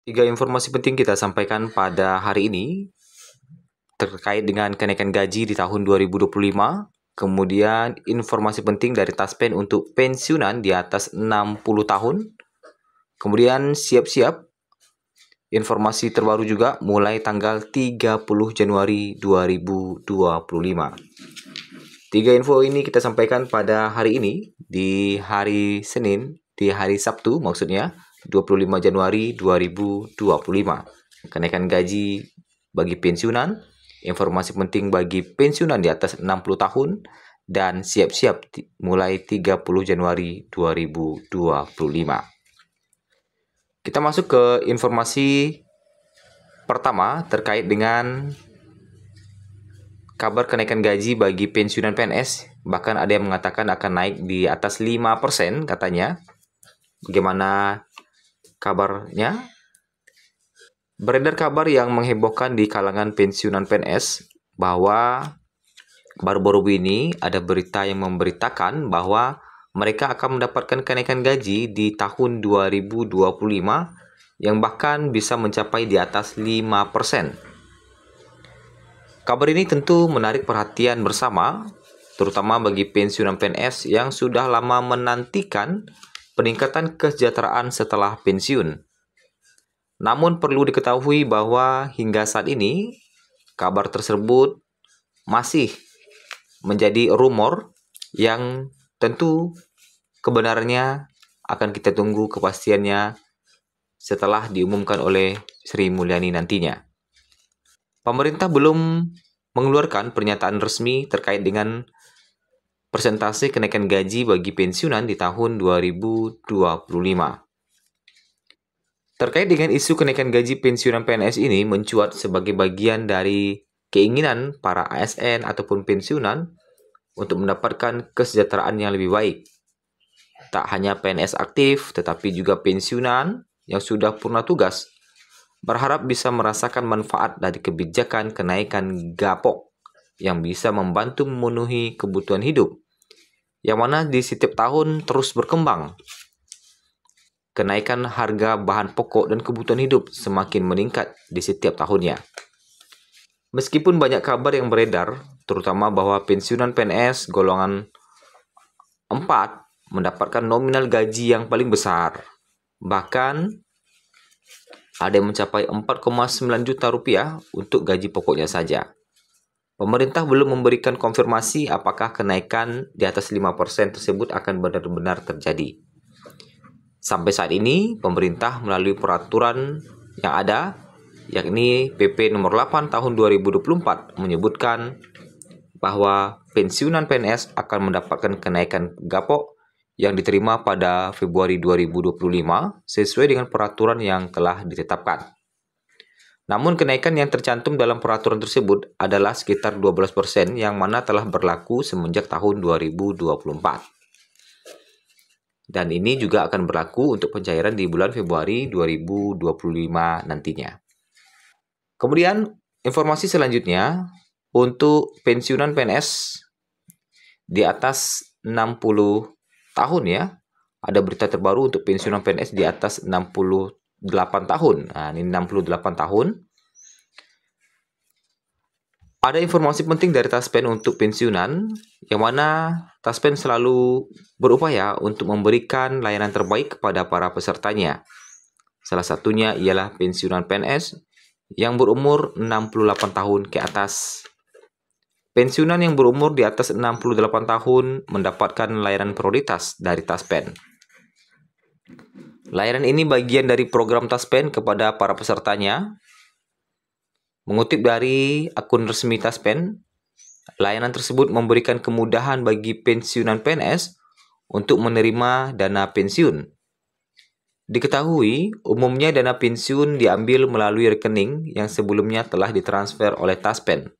Tiga informasi penting kita sampaikan pada hari ini terkait dengan kenaikan gaji di tahun 2025, kemudian informasi penting dari Taspen untuk pensiunan di atas 60 tahun, kemudian siap-siap informasi terbaru juga mulai tanggal 30 Januari 2025. Tiga info ini kita sampaikan pada hari ini, di hari Senin, di hari Sabtu maksudnya, 25 Januari 2025. Kenaikan gaji bagi pensiunan, informasi penting bagi pensiunan di atas 60 tahun, dan siap-siap mulai 30 Januari 2025. Kita masuk ke informasi pertama terkait dengan kabar kenaikan gaji bagi pensiunan PNS. Bahkan ada yang mengatakan akan naik di atas 5% katanya. Bagaimana kabarnya? Beredar kabar yang menghebohkan di kalangan pensiunan PNS bahwa baru-baru ini ada berita yang memberitakan bahwa mereka akan mendapatkan kenaikan gaji di tahun 2025 yang bahkan bisa mencapai di atas 5%. Kabar ini tentu menarik perhatian bersama, terutama bagi pensiunan PNS yang sudah lama menantikan peningkatan kesejahteraan setelah pensiun. Namun perlu diketahui bahwa hingga saat ini kabar tersebut masih menjadi rumor yang tentu kebenarannya akan kita tunggu kepastiannya setelah diumumkan oleh Sri Mulyani nantinya. Pemerintah belum mengeluarkan pernyataan resmi terkait dengan persentase kenaikan gaji bagi pensiunan di tahun 2025. Terkait dengan isu kenaikan gaji pensiunan PNS ini mencuat sebagai bagian dari keinginan para ASN ataupun pensiunan untuk mendapatkan kesejahteraan yang lebih baik. Tak hanya PNS aktif, tetapi juga pensiunan yang sudah purna tugas berharap bisa merasakan manfaat dari kebijakan kenaikan gapok yang bisa membantu memenuhi kebutuhan hidup, yang mana di setiap tahun terus berkembang. Kenaikan harga bahan pokok dan kebutuhan hidup semakin meningkat di setiap tahunnya. Meskipun banyak kabar yang beredar, terutama bahwa pensiunan PNS golongan 4 mendapatkan nominal gaji yang paling besar. Bahkan ada yang mencapai 4,9 juta rupiah untuk gaji pokoknya saja. Pemerintah belum memberikan konfirmasi apakah kenaikan di atas 5% tersebut akan benar-benar terjadi. Sampai saat ini, pemerintah melalui peraturan yang ada, yakni PP nomor 8 tahun 2024 menyebutkan bahwa pensiunan PNS akan mendapatkan kenaikan gapok yang diterima pada Februari 2025 sesuai dengan peraturan yang telah ditetapkan. Namun kenaikan yang tercantum dalam peraturan tersebut adalah sekitar 12% yang mana telah berlaku semenjak tahun 2024. Dan ini juga akan berlaku untuk pencairan di bulan Februari 2025 nantinya. Kemudian informasi selanjutnya untuk pensiunan PNS di atas 60 tahun ya. Ada berita terbaru untuk pensiunan PNS di atas 68 tahun. Nah, ini 68 tahun. Ada informasi penting dari Taspen untuk pensiunan, yang mana Taspen selalu berupaya untuk memberikan layanan terbaik kepada para pesertanya. Salah satunya ialah pensiunan PNS yang berumur 68 tahun ke atas. Pensiunan yang berumur di atas 68 tahun mendapatkan layanan prioritas dari Taspen. Layanan ini bagian dari program Taspen kepada para pesertanya. Mengutip dari akun resmi Taspen, layanan tersebut memberikan kemudahan bagi pensiunan PNS untuk menerima dana pensiun. Diketahui, umumnya dana pensiun diambil melalui rekening yang sebelumnya telah ditransfer oleh Taspen.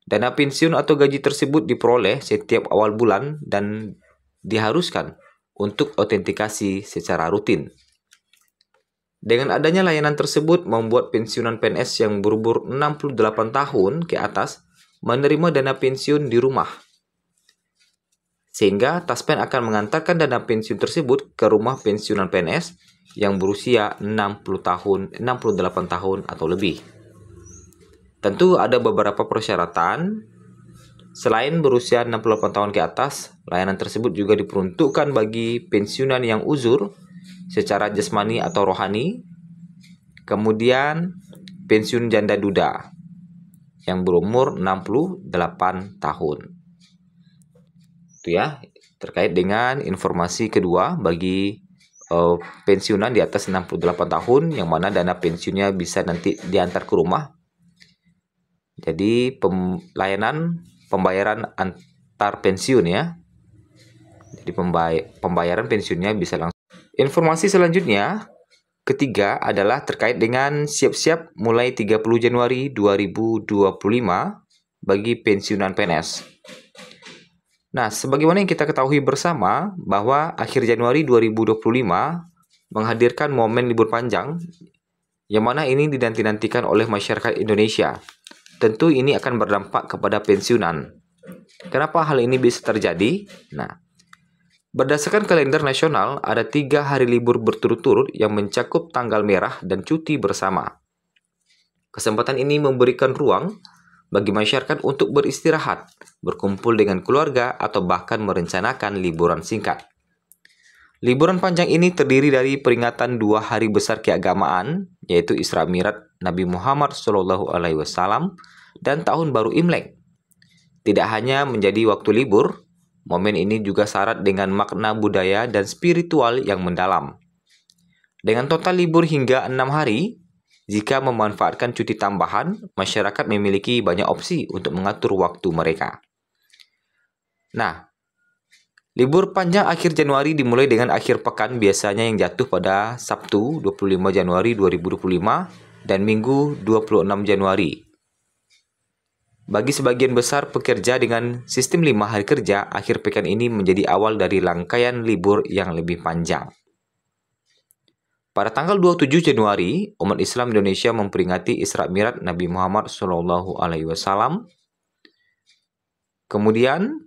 Dana pensiun atau gaji tersebut diperoleh setiap awal bulan dan diharuskan untuk autentikasi secara rutin. Dengan adanya layanan tersebut membuat pensiunan PNS yang berumur 68 tahun ke atas menerima dana pensiun di rumah. Sehingga Taspen akan mengantarkan dana pensiun tersebut ke rumah pensiunan PNS yang berusia 68 tahun atau lebih. Tentu ada beberapa persyaratan. Selain berusia 68 tahun ke atas, layanan tersebut juga diperuntukkan bagi pensiunan yang uzur secara jasmani atau rohani. Kemudian pensiun janda duda yang berumur 68 tahun. Itu ya, terkait dengan informasi kedua bagi pensiunan di atas 68 tahun yang mana dana pensiunnya bisa nanti diantar ke rumah. Jadi pembayaran antar pensiun ya. Jadi pembayaran pensiunnya bisa langsung. Informasi selanjutnya, ketiga adalah terkait dengan siap-siap mulai 30 Januari 2025 bagi pensiunan PNS. Nah, sebagaimana yang kita ketahui bersama bahwa akhir Januari 2025 menghadirkan momen libur panjang yang mana ini dinanti-nantikan oleh masyarakat Indonesia. Tentu ini akan berdampak kepada pensiunan. Kenapa hal ini bisa terjadi? Nah, berdasarkan kalender nasional, ada 3 hari libur berturut-turut yang mencakup tanggal merah dan cuti bersama. Kesempatan ini memberikan ruang bagi masyarakat untuk beristirahat, berkumpul dengan keluarga, atau bahkan merencanakan liburan singkat. Liburan panjang ini terdiri dari peringatan 2 hari besar keagamaan, yaitu Isra Mi'raj Nabi Muhammad SAW dan Tahun Baru Imlek. Tidak hanya menjadi waktu libur, momen ini juga syarat dengan makna budaya dan spiritual yang mendalam. Dengan total libur hingga 6 hari, jika memanfaatkan cuti tambahan, masyarakat memiliki banyak opsi untuk mengatur waktu mereka. Nah, libur panjang akhir Januari dimulai dengan akhir pekan biasanya yang jatuh pada Sabtu 25 Januari 2025 dan Minggu 26 Januari. Bagi sebagian besar pekerja dengan sistem 5 hari kerja, akhir pekan ini menjadi awal dari rangkaian libur yang lebih panjang. Pada tanggal 27 Januari, umat Islam Indonesia memperingati Isra Mi'raj Nabi Muhammad SAW. Kemudian,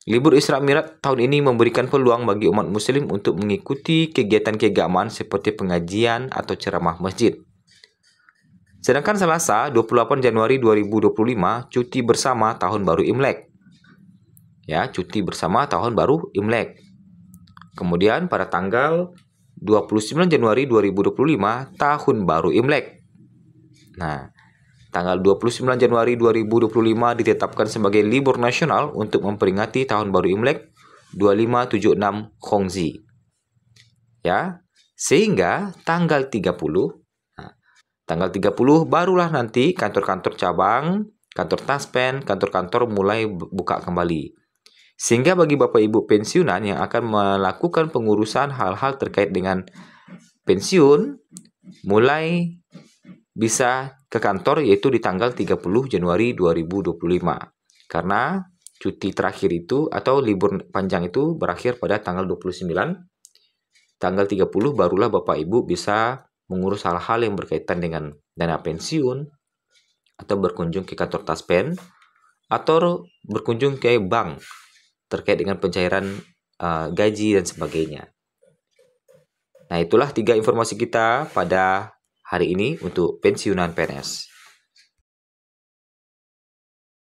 libur Isra Mi'raj tahun ini memberikan peluang bagi umat Muslim untuk mengikuti kegiatan keagamaan seperti pengajian atau ceramah masjid. Sedangkan Selasa, 28 Januari 2025, cuti bersama Tahun Baru Imlek. Ya, cuti bersama Tahun Baru Imlek. Kemudian pada tanggal 29 Januari 2025, Tahun Baru Imlek. Nah, tanggal 29 Januari 2025 ditetapkan sebagai libur nasional untuk memperingati Tahun Baru Imlek 2576 Hongzhi. Ya, sehingga tanggal 30 barulah nanti kantor-kantor cabang, kantor taspen, kantor-kantor mulai buka kembali. Sehingga bagi Bapak Ibu pensiunan yang akan melakukan pengurusan hal-hal terkait dengan pensiun, mulai bisa ke kantor yaitu di tanggal 30 Januari 2025. Karena cuti terakhir itu atau libur panjang itu berakhir pada tanggal 29. Tanggal 30 barulah Bapak Ibu bisa mengurus hal-hal yang berkaitan dengan dana pensiun, atau berkunjung ke kantor taspen, atau berkunjung ke bank terkait dengan pencairan gaji dan sebagainya. Nah, itulah 3 informasi kita pada hari ini untuk pensiunan PNS.